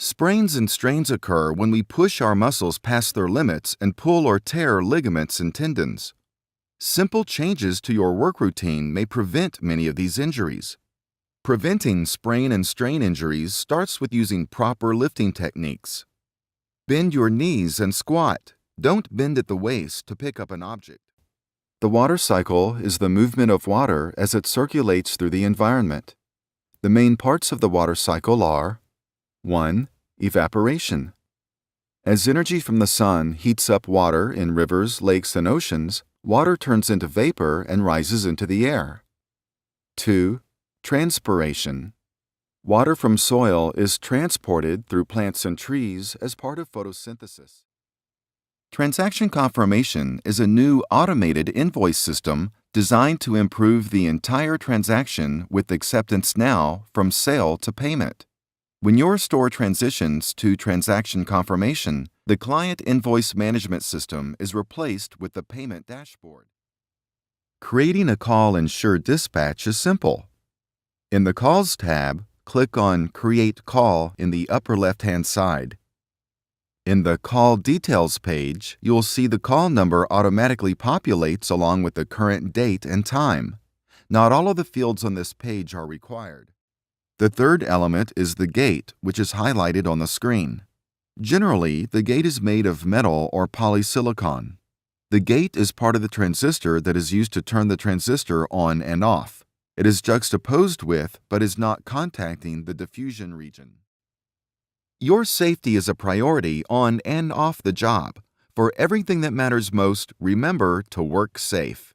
Sprains and strains occur when we push our muscles past their limits and pull or tear ligaments and tendons. Simple changes to your work routine may prevent many of these injuries. Preventing sprain and strain injuries starts with using proper lifting techniques. Bend your knees and squat. Don't bend at the waist to pick up an object. The water cycle is the movement of water as it circulates through the environment. The main parts of the water cycle are 1. Evaporation. As energy from the sun heats up water in rivers, lakes, and oceans, water turns into vapor and rises into the air. 2. Transpiration. Water from soil is transported through plants and trees as part of photosynthesis. Transaction confirmation is a new automated invoice system designed to improve the entire transaction with acceptance now from sale to payment. When your store transitions to transaction confirmation, the client invoice management system is replaced with the payment dashboard. Creating a call in Sure Dispatch is simple. In the Calls tab, click on Create Call in the upper left-hand side. In the Call Details page, you'll see the call number automatically populates along with the current date and time. Not all of the fields on this page are required. The third element is the gate, which is highlighted on the screen. Generally, the gate is made of metal or polysilicon. The gate is part of the transistor that is used to turn the transistor on and off. It is juxtaposed with, but is not contacting the diffusion region. Your safety is a priority on and off the job. For everything that matters most, remember to work safe.